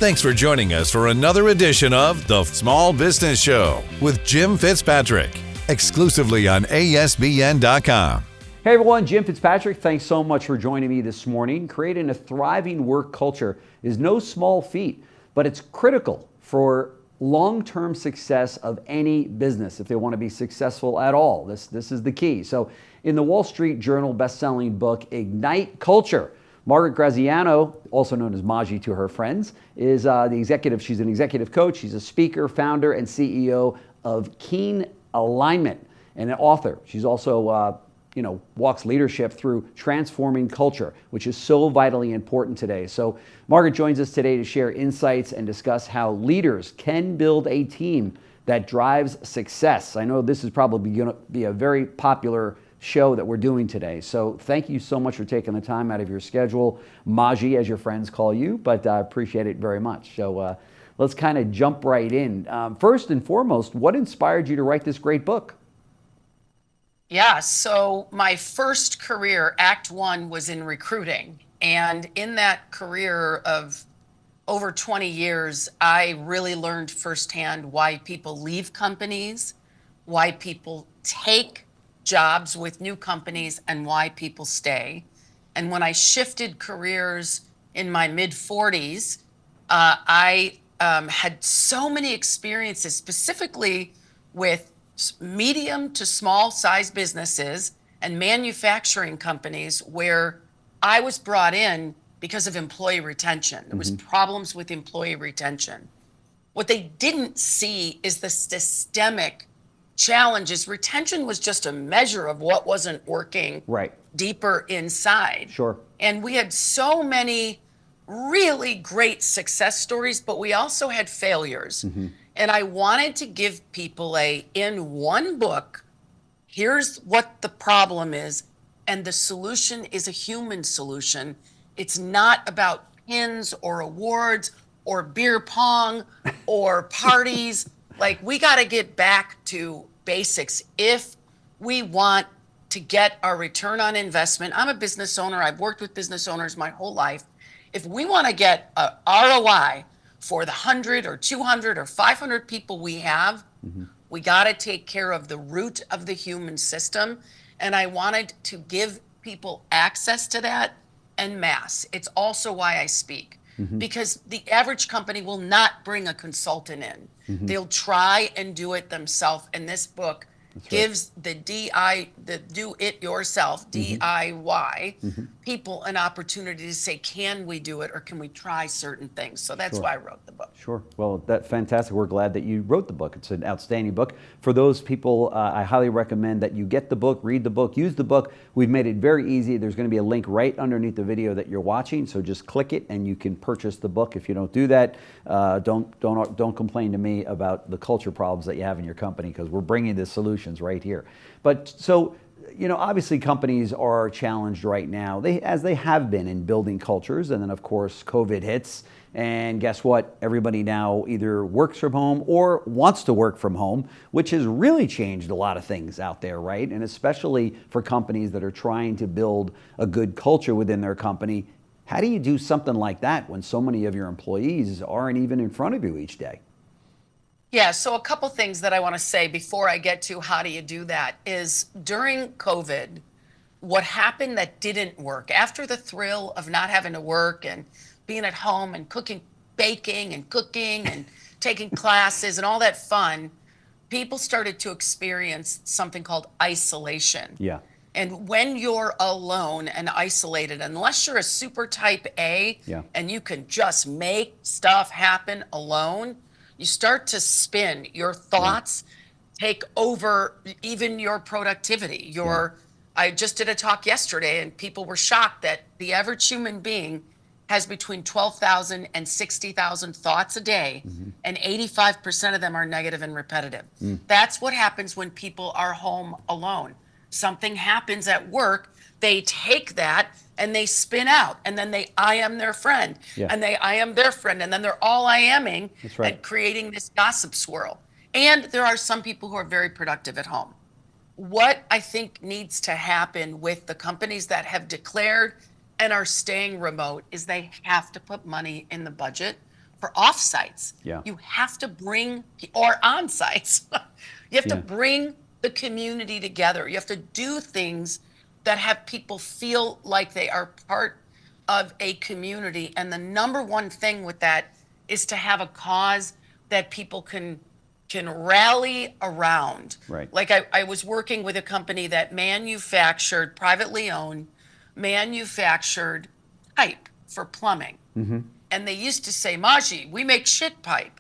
Thanks for joining us for another edition of The Small Business Show with Jim Fitzpatrick, exclusively on ASBN.com. Hey everyone, Jim Fitzpatrick. Thanks so much for joining me this morning. Creating a thriving work culture is no small feat, but it's critical for long-term success of any business if they want to be successful at all. This is the key. So in the Wall Street Journal best-selling book, Ignite Culture, Margaret Graziano, also known as Magi to her friends, is the executive. She's an executive coach. She's a speaker, founder, and CEO of KeenAlignment, and an author. She's also walks leadership through transforming culture, which is so vitally important today. So Margaret joins us today to share insights and discuss how leaders can build a team that drives success. I know this is probably going to be a very popular show that we're doing today. So thank you so much for taking the time out of your schedule, Magi, as your friends call you, but I appreciate it very much. So let's kind of jump right in. First and foremost, what inspired you to write this great book? Yeah, so my first career, Act One, was in recruiting. And in that career of over 20 years, I really learned firsthand why people leave companies, why people take jobs with new companies, and why people stay. And when I shifted careers in my mid-40s, I had so many experiences, specifically with medium to small size businesses and manufacturing companies where I was brought in because of employee retention. There was problems with employee retention. What they didn't see is the systemic challenges. Retention was just a measure of what wasn't working deeper inside. Sure. And we had so many really great success stories, but we also had failures. And I wanted to give people in one book, here's what the problem is, and the solution is a human solution. It's not about pins or awards or beer pong or parties. Like, we got to get back to basics if we want to get our return on investment. I'm a business owner. I've worked with business owners my whole life. If we want to get a ROI for the 100 or 200 or 500 people we have, we got to take care of the root of the human system. And I wanted to give people access to that en masse. It's also why I speak, because the average company will not bring a consultant in. They'll try and do it themselves. And this book gives the do it yourself, DIY, people an opportunity to say, can we do it, or can we try certain things? So that's why I wrote the book. Sure. Well, that's fantastic. We're glad that you wrote the book. It's an outstanding book. For those people, I highly recommend that you get the book, read the book, use the book. We've made it very easy. There's going to be a link right underneath the video that you're watching. So just click it and you can purchase the book. If you don't do that, don't complain to me about the culture problems that you have in your company, because we're bringing the solutions right here. But so, obviously companies are challenged right now, as they have been in building cultures. And then of course, COVID hits, and guess what? Everybody now either works from home or wants to work from home, which has really changed a lot of things out there, right? And especially for companies that are trying to build a good culture within their company. How do you do something like that when so many of your employees aren't even in front of you each day? Yeah, so a couple things that I want to say before I get to how do you do that is, during COVID, what happened that didn't work, after the thrill of not having to work and being at home and baking and cooking and taking classes and all that fun, people started to experience something called isolation. Yeah. And when you're alone and isolated, unless you're a super type A and you can just make stuff happen alone, you start to spin. Your thoughts take over even your productivity. I just did a talk yesterday and people were shocked that the average human being has between 12,000 and 60,000 thoughts a day, and 85% of them are negative and repetitive. That's what happens when people are home alone. Something happens at work, they take that and they spin out, and then I am their friend, and I am their friend, and then they're all I-aming and creating this gossip swirl. And there are some people who are very productive at home. What I think needs to happen with the companies that have declared and are staying remote is they have to put money in the budget for off-sites. Yeah. You have to bring, or on-sites, you have to Yeah. bring the community together. You have to do things that have people feel like they are part of a community. And the number one thing with that is to have a cause that people can rally around. Right. Like I was working with a company that manufactured, privately owned, manufactured pipe for plumbing. And they used to say, Magi, we make shit pipe.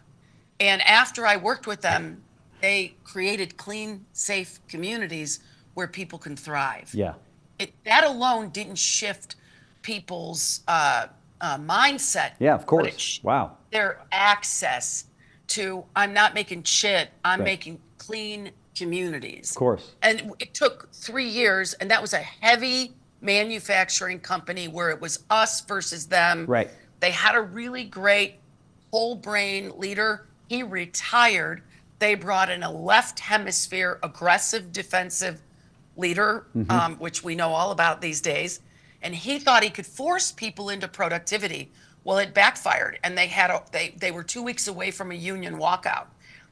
And after I worked with them, they created clean, safe communities where people can thrive. Yeah. That alone didn't shift people's mindset. Yeah, of but course. Wow. Their access to, I'm not making shit, I'm Right. making clean communities. Of course. And it took 3 years, and that was a heavy manufacturing company where it was us versus them. Right. They had a really great whole brain leader. He retired. They brought in a left hemisphere, aggressive, defensive leader, which we know all about these days. And he thought he could force people into productivity. Well, it backfired, and they were 2 weeks away from a union walkout.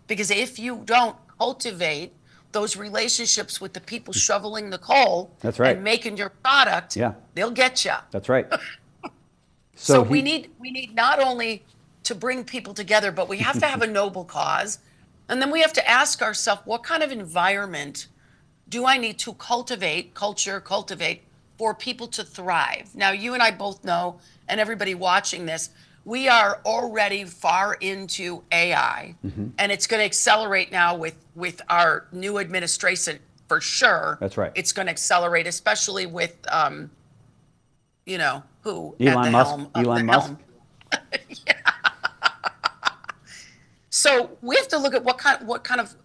Because if you don't cultivate those relationships with the people shoveling the coal, That's right. and making your product, Yeah. they'll get you. That's right. So we need not only to bring people together, but we have to have a noble cause. And then we have to ask ourselves, what kind of environment do I need to cultivate for people to thrive? Now, you and I both know, and everybody watching this, we are already far into AI, and it's going to accelerate now with our new administration for sure. That's right. It's going to accelerate, especially with, who Elon at the Musk. helm of Elon the Musk. helm. So we have to look at what kind of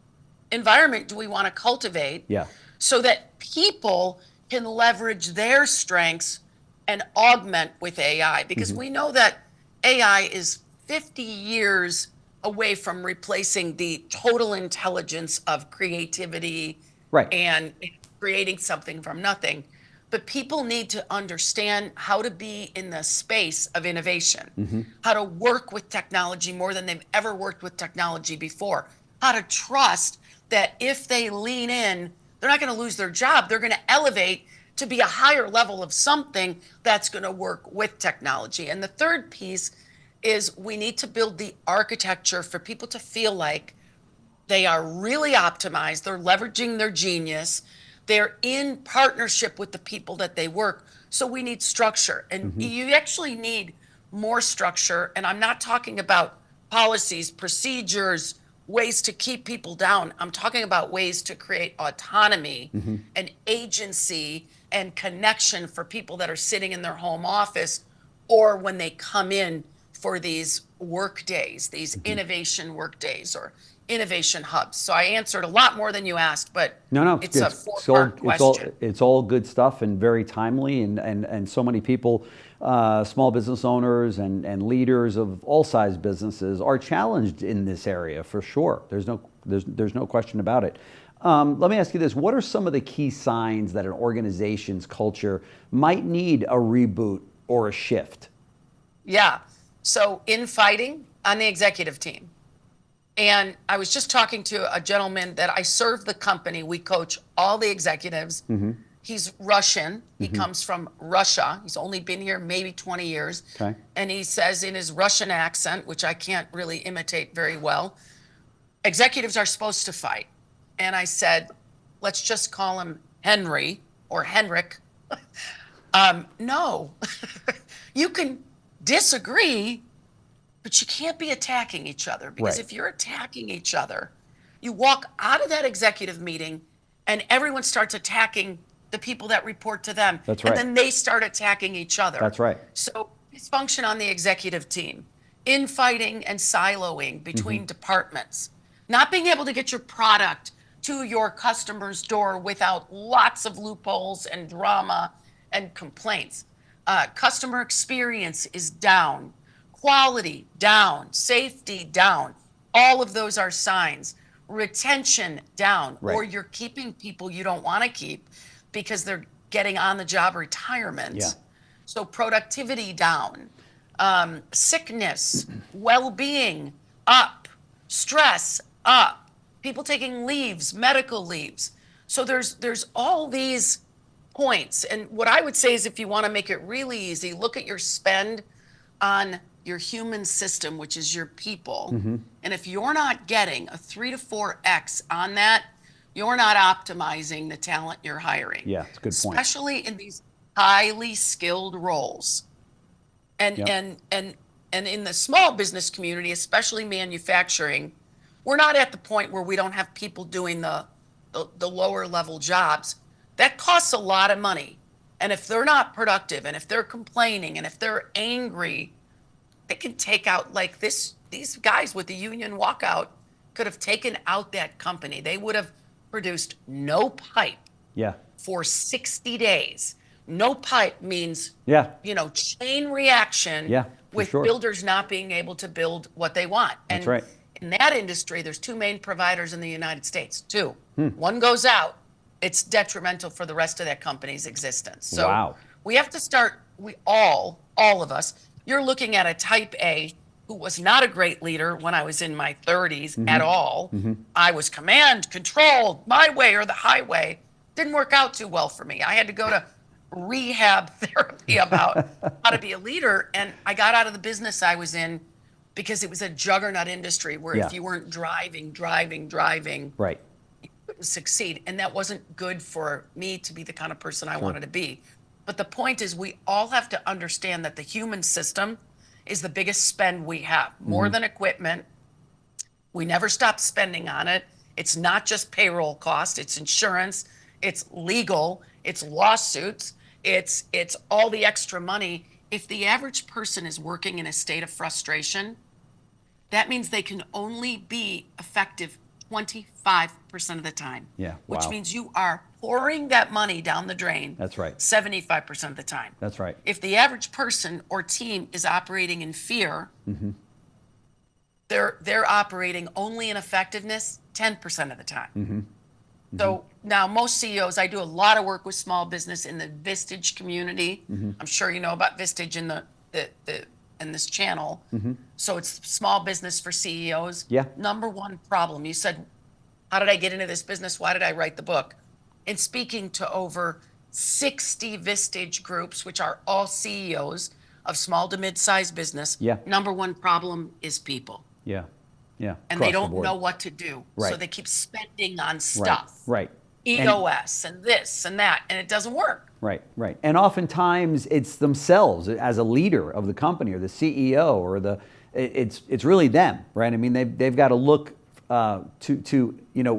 environment do we want to cultivate, Yeah. so that people can leverage their strengths and augment with AI, because we know that AI is 50 years away from replacing the total intelligence of creativity, Right. and creating something from nothing. But people need to understand how to be in the space of innovation, how to work with technology more than they've ever worked with technology before, how to trust that if they lean in, they're not going to lose their job. They're going to elevate to be a higher level of something that's going to work with technology. And the third piece is we need to build the architecture for people to feel like they are really optimized, they're leveraging their genius, they're in partnership with the people that they work. So we need structure, and you actually need more structure. And I'm not talking about policies, procedures, ways to keep people down. I'm talking about ways to create autonomy and agency and connection for people that are sitting in their home office, or when they come in for these work days, these innovation work days or innovation hubs. So I answered a lot more than you asked, but No, it's a four-part question. It's all good stuff and very timely, and so many people, small business owners and leaders of all size businesses are challenged in this area for sure. There's no question about it. Let me ask you this: what are some of the key signs that an organization's culture might need a reboot or a shift? Yeah. So infighting on the executive team. And I was just talking to a gentleman that I serve the company. We coach all the executives. He's Russian. He comes from Russia. He's only been here maybe 20 years. Okay. And he says in his Russian accent, which I can't really imitate very well, executives are supposed to fight. And I said, let's just call him Henry or Henrik. No, you can disagree, but you can't be attacking each other, because Right. if you're attacking each other, you walk out of that executive meeting and everyone starts attacking the people that report to them. That's right. And then they start attacking each other. That's right. So dysfunction on the executive team, infighting and siloing between departments, not being able to get your product to your customer's door without lots of loopholes and drama and complaints. Customer experience is down, quality down, safety down. All of those are signs. Retention down, Right. or you're keeping people you don't want to keep because they're getting on the job retirement. Yeah. So productivity down. sickness, well-being, up, stress, up, people taking leaves, medical leaves. So there's all these points. And what I would say is, if you want to make it really easy, look at your spend on your human system, which is your people. And if you're not getting a 3 to 4x on that, you're not optimizing the talent you're hiring. Yeah, that's a good point. Especially in these highly skilled roles. And in the small business community, especially manufacturing, we're not at the point where we don't have people doing the lower level jobs. That costs a lot of money. And if they're not productive, and if they're complaining, and if they're angry, they can take out, like this. These guys with the union walkout could have taken out that company. They would have produced no pipe for 60 days. No pipe means, chain reaction with builders not being able to build what they want. That's right. In that industry, there's 2 main providers in the United States. 2. One goes out, it's detrimental for the rest of that company's existence. So we have to start, all of us, you're looking at a type A who was not a great leader when I was in my 30s at all. I was command, control, my way or the highway. Didn't work out too well for me. I had to go to rehab therapy about how to be a leader. And I got out of the business I was in because it was a juggernaut industry where if you weren't driving, right, you couldn't succeed. And that wasn't good for me to be the kind of person I wanted to be. But the point is, we all have to understand that the human system is the biggest spend we have, more than equipment. We never stop spending on it. It's not just payroll cost, it's insurance, it's legal, it's lawsuits, it's all the extra money. If the average person is working in a state of frustration, that means they can only be effective 25% of the time. Which means you are pouring that money down the drain. That's right. 75% of the time. That's right. If the average person or team is operating in fear, they're operating only in effectiveness 10% of the time. So now most CEOs, I do a lot of work with small business in the Vistage community. I'm sure you know about Vistage in in this channel. So it's small business for CEOs. Number one problem, you said, how did I get into this business? Why did I write the book? In speaking to over 60 Vistage groups, which are all CEOs of small to mid-sized business, number one problem is people. And they don't know what to do. So they keep spending on stuff. EOS and this and that, and it doesn't work. And oftentimes it's themselves as a leader of the company or the CEO or it's really them, right? I mean, they've got to look to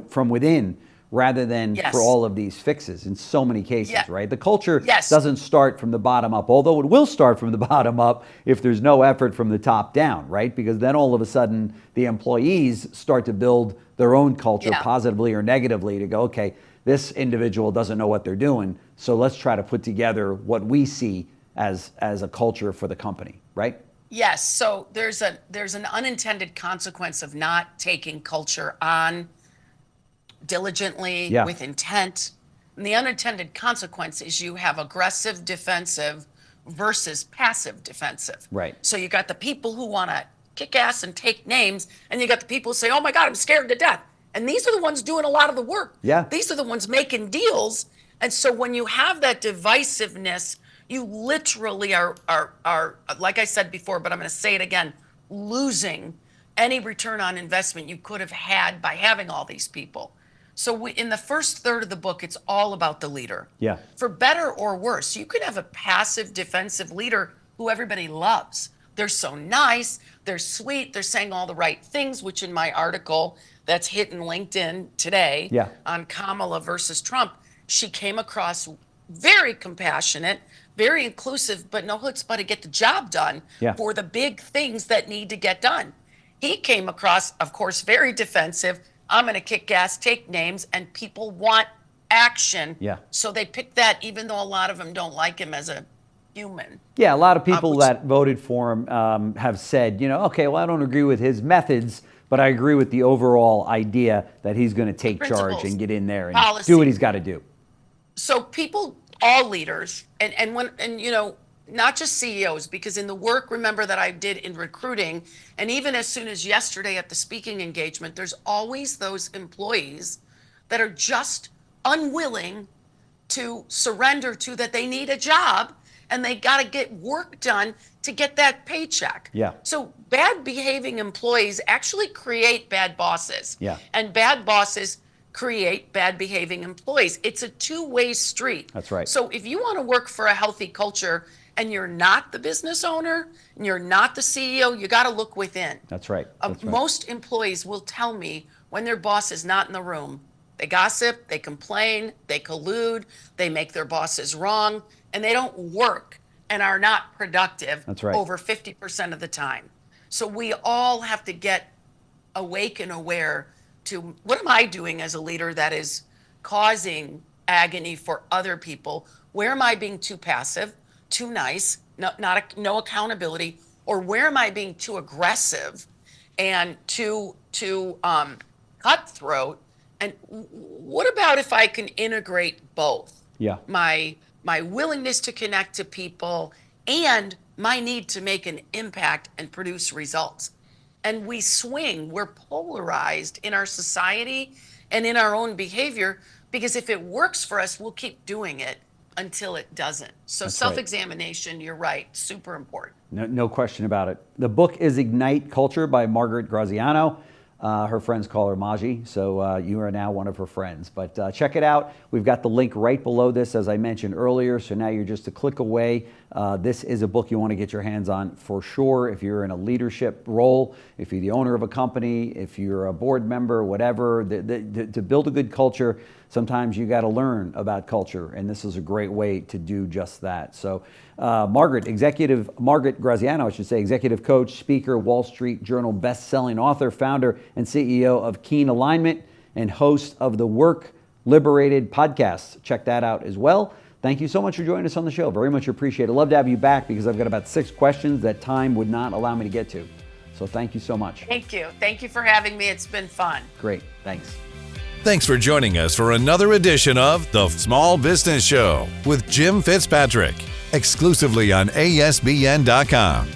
from within rather than for all of these fixes in so many cases, right? The culture doesn't start from the bottom up, although it will start from the bottom up if there's no effort from the top down, right? Because then all of a sudden the employees start to build their own culture positively or negatively to go, okay, this individual doesn't know what they're doing, so let's try to put together what we see as a culture for the company, right? Yes, so there's an unintended consequence of not taking culture on diligently with intent. And the unintended consequence is you have aggressive defensive versus passive defensive. So you got the people who want to kick ass and take names, and you got the people who say, oh my God, I'm scared to death. And these are the ones doing a lot of the work. These are the ones making deals. And so when you have that divisiveness, you literally are, like I said before, but I'm going to say it again, losing any return on investment you could have had by having all these people. So in the first third of the book, it's all about the leader. For better or worse, you could have a passive defensive leader who everybody loves. They're so nice, they're sweet, they're saying all the right things, which in my article that's hitting LinkedIn today on Kamala versus Trump, she came across very compassionate, very inclusive, but no chutzpah to get the job done for the big things that need to get done. He came across, of course, very defensive. I'm going to kick ass, take names, and people want action. So they pick that, even though a lot of them don't like him as a human. A lot of people that voted for him have said, okay, well, I don't agree with his methods, but I agree with the overall idea that he's going to take charge and get in there and do what he's got to do. So people, all leaders, and not just CEOs, because in the work, remember, that I did in recruiting, and even as soon as yesterday at the speaking engagement, there's always those employees that are just unwilling to surrender to that they need a job and they got to get work done to get that paycheck. Yeah. So bad behaving employees actually create bad bosses. Yeah. And bad bosses create bad behaving employees. It's a two-way street. That's right. So if you want to work for a healthy culture and you're not the business owner and you're not the CEO, you got to look within. That's right. That's right. Most employees will tell me when their boss is not in the room, they gossip, they complain, they collude, they make their bosses wrong, and they don't work and are not productive. That's right. Over 50% of the time. So we all have to get awake and aware to, what am I doing as a leader that is causing agony for other people? Where am I being too passive, too nice, no accountability, or where am I being too aggressive and too cutthroat? And what about if I can integrate both? Yeah. My willingness to connect to people and my need to make an impact and produce results. And we swing, we're polarized in our society and in our own behavior, because if it works for us, we'll keep doing it until it doesn't. So That's self-examination, you're right, super important. No question about it. The book is Ignite Culture by Margaret Graziano. Her friends call her Magi, so you are now one of her friends. But check it out. We've got the link right below this, as I mentioned earlier, so now you're just a click away. This is a book you want to get your hands on for sure if you're in a leadership role, if you're the owner of a company, if you're a board member, whatever. To build a good culture, sometimes you got to learn about culture, and this is a great way to do just that. So Margaret Graziano, executive coach, speaker, Wall Street Journal best-selling author, founder and CEO of KeenAlignment, and host of the Work Liberated podcast. Check that out as well. Thank you so much for joining us on the show. Very much appreciate it. I'd love to have you back because I've got about 6 questions that time would not allow me to get to. So thank you so much. Thank you. Thank you for having me. It's been fun. Great. Thanks. Thanks for joining us for another edition of The Small Business Show with Jim Fitzpatrick, exclusively on ASBN.com.